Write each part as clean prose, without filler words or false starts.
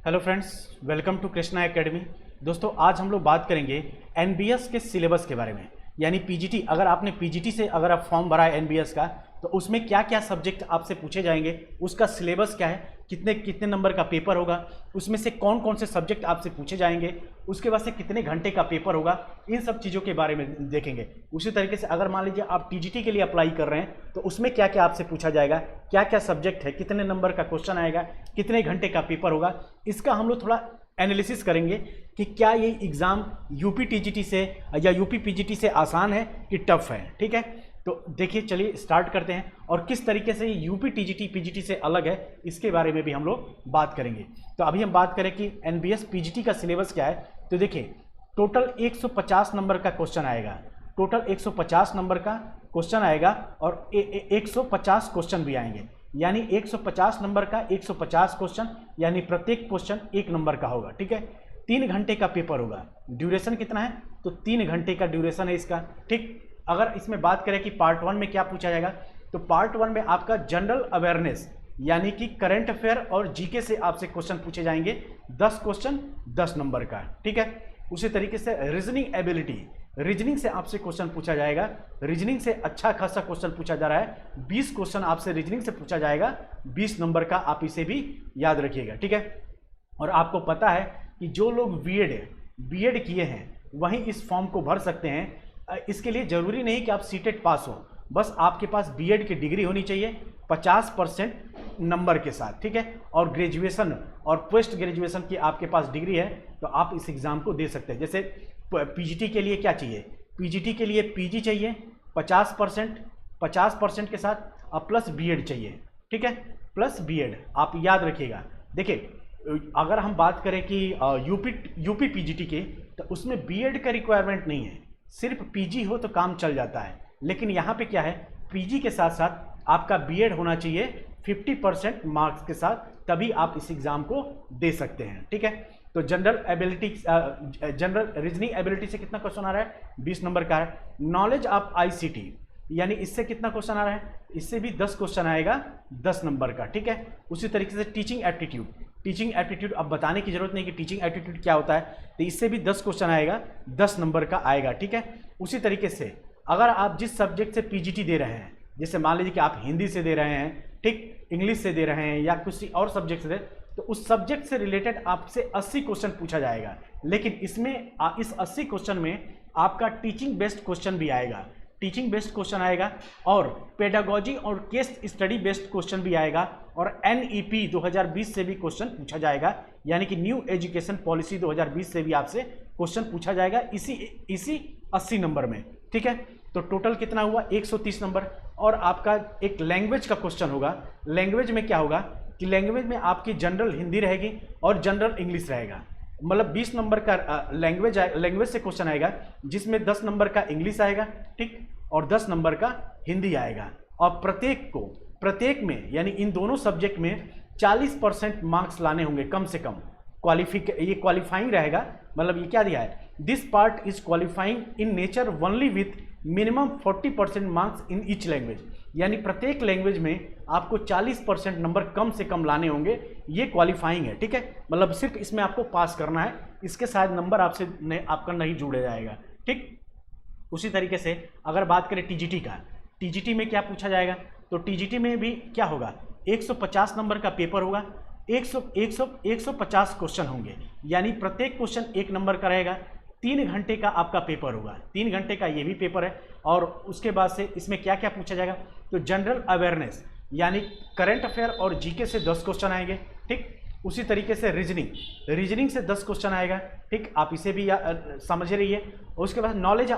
Hello friends, welcome to Krishna academy. दोस्तों, आज हम लोग बात करेंगे एनबीएस के सिलेबस के बारे में, यानी पीजीटी। अगर आपने पीजीटी से अगर आप फॉर्म भरा है एनबीएस का, तो उसमें क्या क्या सब्जेक्ट आपसे पूछे जाएंगे, उसका सिलेबस क्या है, कितने कितने नंबर का पेपर होगा, उसमें से कौन कौन से सब्जेक्ट आपसे पूछे जाएंगे, उसके बाद से कितने घंटे का पेपर होगा, इन सब चीज़ों के बारे में देखेंगे। उसी तरीके से अगर मान लीजिए आप टीजीटी के लिए अप्लाई कर रहे हैं, तो उसमें क्या क्या आपसे पूछा जाएगा, क्या क्या सब्जेक्ट है, कितने नंबर का क्वेश्चन आएगा, कितने घंटे का पेपर होगा, इसका हम लोग थोड़ा एनालिसिस करेंगे कि क्या ये एग्ज़ाम यूपी टीजीटी से या यूपी पीजीटी से आसान है कि टफ है। ठीक है, तो देखिए, चलिए स्टार्ट करते हैं और किस तरीके से ये यूपी टीजीटी पीजीटी से अलग है, इसके बारे में भी हम लोग बात करेंगे। तो अभी हम बात करें कि एनबीएस पीजीटी का सिलेबस क्या है। तो देखिए, टोटल 150 नंबर का क्वेश्चन आएगा, टोटल 150 नंबर का क्वेश्चन आएगा और 150 क्वेश्चन भी आएंगे, यानी 150 नंबर का 150 क्वेश्चन, यानी प्रत्येक क्वेश्चन 1 नंबर का होगा। ठीक है, 3 घंटे का पेपर होगा। ड्यूरेशन कितना है, तो 3 घंटे का ड्यूरेशन है इसका। ठीक, अगर इसमें बात करें कि पार्ट 1 में क्या पूछा जाएगा, तो पार्ट 1 में आपका जनरल अवेयरनेस यानी कि करंट अफेयर और जीके से आपसे क्वेश्चन पूछे जाएंगे, 10 क्वेश्चन 10 नंबर का। ठीक है, उसी तरीके से रीजनिंग एबिलिटी, रीजनिंग से आपसे क्वेश्चन पूछा जाएगा। रीजनिंग से अच्छा खासा क्वेश्चन पूछा जा रहा है, 20 क्वेश्चन आपसे रीजनिंग से पूछा जाएगा, 20 नंबर का। आप इसे भी याद रखिएगा। ठीक है, और आपको पता है कि जो लोग बीएड किए हैं वही इस फॉर्म को भर सकते हैं। इसके लिए जरूरी नहीं कि आप सीटेट पास हो, बस आपके पास बीएड की डिग्री होनी चाहिए 50% नंबर के साथ। ठीक है, और ग्रेजुएशन और पोस्ट ग्रेजुएशन की आपके पास डिग्री है, तो आप इस एग्ज़ाम को दे सकते हैं। जैसे पीजीटी के लिए क्या चाहिए, पीजीटी के लिए पीजी चाहिए 50% के साथ, और प्लस बीएड चाहिए। ठीक है, प्लस बीएड आप याद रखिएगा। देखिए, अगर हम बात करें कि यूपी पीजीटी के, तो उसमें बीएड का रिक्वायरमेंट नहीं है, सिर्फ पीजी हो तो काम चल जाता है। लेकिन यहाँ पे क्या है, पीजी के साथ साथ आपका बीएड होना चाहिए 50% मार्क्स के साथ, तभी आप इस एग्ज़ाम को दे सकते हैं। ठीक है, तो जनरल रीजनिंग एबिलिटी से कितना क्वेश्चन आ रहा है, 20 नंबर का है। नॉलेज ऑफ आईसीटी, यानी इससे कितना क्वेश्चन आ रहा है, इससे भी 10 क्वेश्चन आएगा, 10 नंबर का। ठीक है, उसी तरीके से टीचिंग एप्टीट्यूड अब बताने की जरूरत नहीं कि टीचिंग एप्टीट्यूड क्या होता है, तो इससे भी 10 क्वेश्चन आएगा, 10 नंबर का आएगा। ठीक है, उसी तरीके से अगर आप जिस सब्जेक्ट से पीजीटी दे रहे हैं, जैसे मान लीजिए कि आप हिंदी से दे रहे हैं, ठीक, इंग्लिश से दे रहे हैं या किसी और सब्जेक्ट से, तो उस सब्जेक्ट से रिलेटेड आपसे 80 क्वेश्चन पूछा जाएगा। लेकिन इसमें इस 80 क्वेश्चन में आपका टीचिंग बेस्ड क्वेश्चन भी आएगा, टीचिंग बेस्ड क्वेश्चन आएगा, और पेडागोजी और केस स्टडी बेस्ड क्वेश्चन भी आएगा, और एनईपी 2020 से भी क्वेश्चन पूछा जाएगा, यानी कि न्यू एजुकेशन पॉलिसी 2020 से भी आपसे क्वेश्चन पूछा जाएगा इसी 80 नंबर में। ठीक है, तो टोटल कितना हुआ, 130 नंबर। और आपका एक लैंग्वेज का क्वेश्चन होगा। लैंग्वेज में क्या होगा कि लैंग्वेज में आपकी जनरल हिंदी रहेगी और जनरल इंग्लिश रहेगा, मतलब 20 नंबर का लैंग्वेज से क्वेश्चन आएगा, जिसमें 10 नंबर का इंग्लिश आएगा, ठीक, और 10 नंबर का हिंदी आएगा। और प्रत्येक में, यानी इन दोनों सब्जेक्ट में 40% मार्क्स लाने होंगे कम से कम। ये क्वालिफाइंग रहेगा, मतलब ये क्या दिया है, this part is qualifying in nature only with minimum 40% marks in each language, यानी प्रत्येक लैंग्वेज में आपको 40% नंबर कम से कम लाने होंगे, ये क्वालिफाइंग है। ठीक है, मतलब सिर्फ इसमें आपको पास करना है, इसके साथ नंबर आपका नहीं जुड़ जाएगा। ठीक, उसी तरीके से अगर बात करें टीजीटी का, टीजीटी में क्या पूछा जाएगा, तो टीजीटी में भी क्या होगा, 150 नंबर का पेपर होगा, 150 क्वेश्चन होंगे, यानी प्रत्येक क्वेश्चन 1 नंबर का रहेगा। 3 घंटे का आपका पेपर होगा, 3 घंटे का ये भी पेपर है। और उसके बाद से इसमें क्या क्या पूछा जाएगा, तो जनरल अवेयरनेस यानी करंट अफेयर और जीके से 10 क्वेश्चन आएंगे। ठीक, उसी तरीके से रीजनिंग से 10 क्वेश्चन आएगा। ठीक, आप इसे भी समझ रहिए। उसके बाद नॉलेज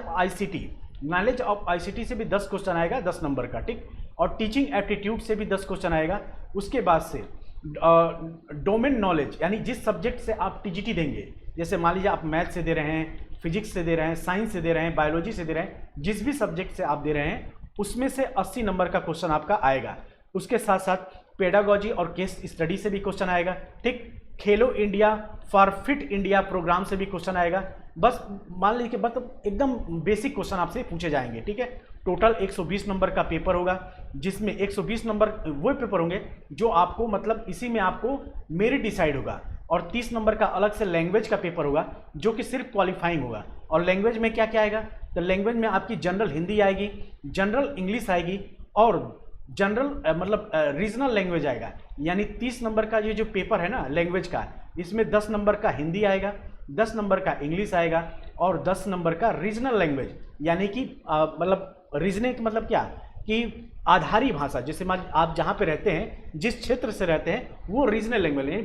ऑफ आईसीटी से भी 10 क्वेश्चन आएगा, 10 नंबर का। ठीक, और टीचिंग एप्टीट्यूड से भी 10 क्वेश्चन आएगा। उसके बाद से डोमेन नॉलेज, यानी जिस सब्जेक्ट से आप टीजीटी देंगे, जैसे मान लीजिए आप मैथ से दे रहे हैं, फिजिक्स से दे रहे हैं, साइंस से दे रहे हैं, बायोलॉजी से दे रहे हैं, जिस भी सब्जेक्ट से आप दे रहे हैं उसमें से 80 नंबर का क्वेश्चन आपका आएगा। उसके साथ साथ पेडागोजी और केस स्टडी से भी क्वेश्चन आएगा। ठीक, Khelo India for fit India programme से भी क्वेश्चन आएगा। बस मान लीजिए, बस एकदम बेसिक क्वेश्चन आपसे पूछे जाएंगे। ठीक है, टोटल 120 नंबर का पेपर होगा, जिसमें 120 नंबर वो पेपर होंगे जो आपको, मतलब इसी में आपको मेरिट डिसाइड होगा। और 30 नंबर का अलग से लैंग्वेज का पेपर होगा जो कि सिर्फ क्वालिफाइंग होगा। और लैंग्वेज में क्या क्या आएगा, तो लैंग्वेज में आपकी जनरल हिंदी आएगी, जनरल इंग्लिश आएगी और जनरल मतलब रीजनल लैंग्वेज आएगा। यानी 30 नंबर का ये जो पेपर है ना लैंग्वेज का, इसमें 10 नंबर का हिंदी आएगा, 10 नंबर का इंग्लिश आएगा और 10 नंबर का रीजनल लैंग्वेज, यानी कि मतलब रीजनिंग मतलब क्या कि आधारी भाषा, जैसे मान आप जहाँ पे रहते हैं, जिस क्षेत्र से रहते हैं, वो रीजनल लैंग्वेज यानी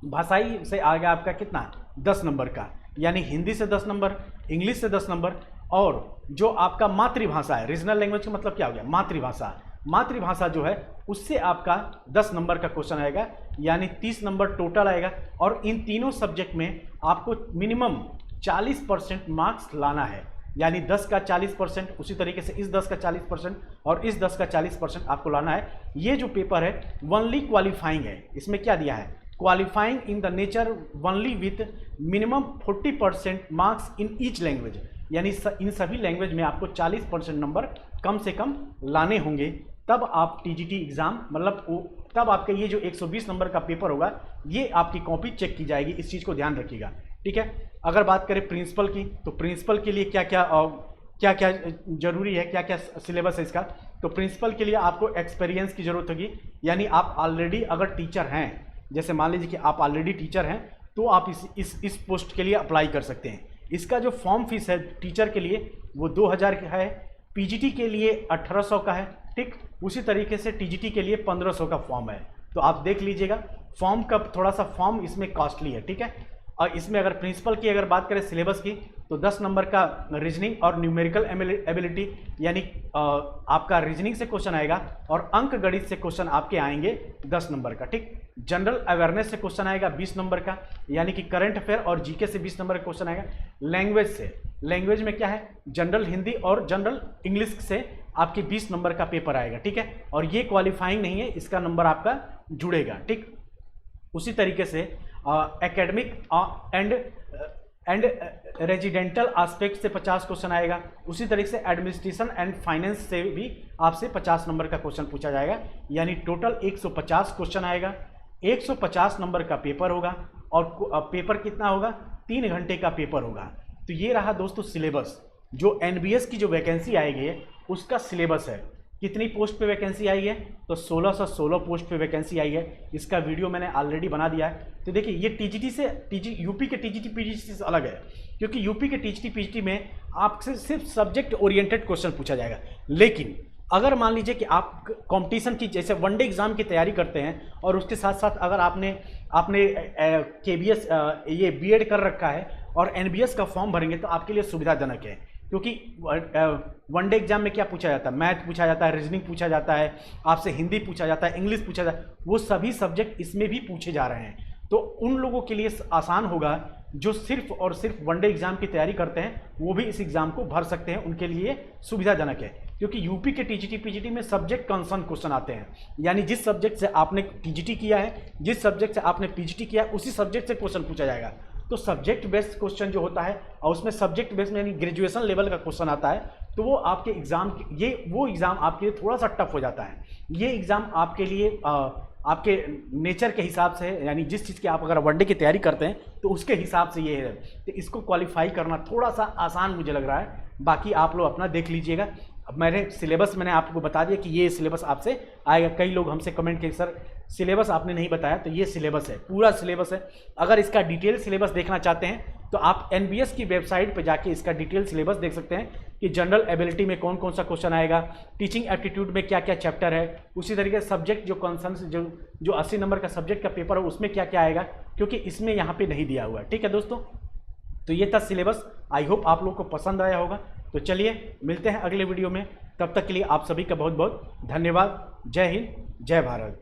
भाषाई से आएगा आपका कितना 10 नंबर का, यानी हिंदी से 10 नंबर, इंग्लिश से 10 नंबर और जो आपका मातृभाषा है, रीजनल लैंग्वेज का मतलब क्या हो गया मातृभाषा जो है उससे आपका 10 नंबर का क्वेश्चन आएगा, यानी 30 नंबर टोटल आएगा। और इन तीनों सब्जेक्ट में आपको मिनिमम 40% मार्क्स लाना है, यानी 10 का 40%, उसी तरीके से इस 10 का 40% और इस 10 का 40% आपको लाना है। ये जो पेपर है वनली क्वालिफाइंग है, इसमें क्या दिया है, qualifying in the nature only with minimum 40% marks in each language, यानी इन सभी लैंग्वेज में आपको 40% नंबर कम से कम लाने होंगे, तब आप टीजीटी एग्जाम मतलब तब आपका ये जो 120 नंबर का पेपर होगा ये आपकी कॉपी चेक की जाएगी। इस चीज़ को ध्यान रखिएगा, ठीक है। अगर बात करें प्रिंसिपल की, तो प्रिंसिपल के लिए क्या क्या जरूरी है, क्या क्या सिलेबस है इसका, तो प्रिंसिपल के लिए आपको एक्सपीरियंस की जरूरत होगी, यानी आप ऑलरेडी अगर टीचर हैं, जैसे मान लीजिए कि आप ऑलरेडी टीचर हैं तो आप इस पोस्ट के लिए अप्लाई कर सकते हैं। इसका जो फॉर्म फीस है टीचर के लिए वो 2000 का है, पीजीटी के लिए 1800 का है, ठीक। उसी तरीके से टीजीटी के लिए 1500 का फॉर्म है, तो आप देख लीजिएगा फॉर्म का थोड़ा सा फॉर्म इसमें कॉस्टली है, ठीक है। और इसमें अगर प्रिंसिपल की अगर बात करें सिलेबस की, तो 10 नंबर का रीजनिंग और न्यूमेरिकल एबिलिटी, यानी आपका रीजनिंग से क्वेश्चन आएगा और अंक गणित से क्वेश्चन आपके आएंगे 10 नंबर का, ठीक। जनरल अवेयरनेस से क्वेश्चन आएगा 20 नंबर का, यानी कि करंट अफेयर और जीके से 20 नंबर का क्वेश्चन आएगा। लैंग्वेज से, लैंग्वेज में क्या है, जनरल हिंदी और जनरल इंग्लिश से आपके 20 नंबर का पेपर आएगा, ठीक है। और ये क्वालिफाइंग नहीं है, इसका नंबर आपका जुड़ेगा, ठीक। उसी तरीके से एकेडमिक एंड रेजिडेंटल एस्पेक्ट से 50 क्वेश्चन आएगा। उसी तरीके से एडमिनिस्ट्रेशन एंड फाइनेंस से भी आपसे 50 नंबर का क्वेश्चन पूछा जाएगा, यानी टोटल 150 क्वेश्चन आएगा। 150 नंबर का पेपर होगा और पेपर कितना होगा, 3 घंटे का पेपर होगा। तो ये रहा दोस्तों सिलेबस, जो एनबीएस की जो वैकेंसी आएगी उसका सिलेबस है। कितनी पोस्ट पे वैकेंसी आई है, तो 1616 पोस्ट पे वैकेंसी आई है। इसका वीडियो मैंने ऑलरेडी बना दिया है। तो देखिए ये यूपी के टीजीटी पीजीटी से अलग है, क्योंकि यूपी के टीजीटी पीजीटी में आपसे सिर्फ सब्जेक्ट ओरिएंटेड क्वेश्चन पूछा जाएगा। लेकिन अगर मान लीजिए कि आप कंपटीशन की जैसे वनडे एग्जाम की तैयारी करते हैं और उसके साथ साथ अगर आपने केबीएस ये बीएड कर रखा है और एनबीएस का फॉर्म भरेंगे तो आपके लिए सुविधाजनक है, क्योंकि वनडे एग्जाम में क्या पूछा जाता है, मैथ पूछा जाता है, रीजनिंग पूछा जाता है, आपसे हिंदी पूछा जाता है, इंग्लिश पूछा जाता है, वो सभी सब्जेक्ट इसमें भी पूछे जा रहे हैं। तो उन लोगों के लिए आसान होगा जो सिर्फ और सिर्फ वनडे एग्जाम की तैयारी करते हैं, वो भी इस एग्जाम को भर सकते हैं, उनके लिए सुविधाजनक है। क्योंकि यूपी के टीजीटी पीजीटी में सब्जेक्ट कंसर्न क्वेश्चन आते हैं, यानी जिस सब्जेक्ट से आपने टीजीटी किया है, जिस सब्जेक्ट से आपने पीजीटी किया है, उसी सब्जेक्ट से क्वेश्चन पूछा जाएगा। तो सब्जेक्ट बेस्ड क्वेश्चन जो होता है और उसमें सब्जेक्ट बेस्ड यानी ग्रेजुएशन लेवल का क्वेश्चन आता है, तो वो आपके एग्जाम वो एग्जाम आपके लिए थोड़ा सा टफ हो जाता है। ये एग्जाम आपके लिए आपके नेचर के हिसाब से, यानी जिस चीज़ की आप अगर वनडे की तैयारी करते हैं तो उसके हिसाब से ये है। तो इसको क्वालिफाई करना थोड़ा सा आसान मुझे लग रहा है, बाकी आप लोग अपना देख लीजिएगा। अब मैंने आपको बता दिया कि ये सिलेबस आपसे आएगा। कई लोग हमसे कमेंट किए सर सिलेबस आपने नहीं बताया, तो ये सिलेबस है, पूरा सिलेबस है। अगर इसका डिटेल सिलेबस देखना चाहते हैं तो आप एनबीएस की वेबसाइट पर जाके इसका डिटेल सिलेबस देख सकते हैं कि जनरल एबिलिटी में कौन कौन सा क्वेश्चन आएगा, टीचिंग एप्टीट्यूड में क्या क्या चैप्टर है, उसी तरीके से सब्जेक्ट जो कंसर्न जो 80 नंबर का सब्जेक्ट का पेपर है उसमें क्या क्या आएगा, क्योंकि इसमें यहाँ पे नहीं दिया हुआ है। ठीक है दोस्तों, तो ये था सिलेबस। आई होप आप लोग को पसंद आया होगा। तो चलिए मिलते हैं अगले वीडियो में, तब तक के लिए आप सभी का बहुत बहुत धन्यवाद। जय हिंद, जय भारत।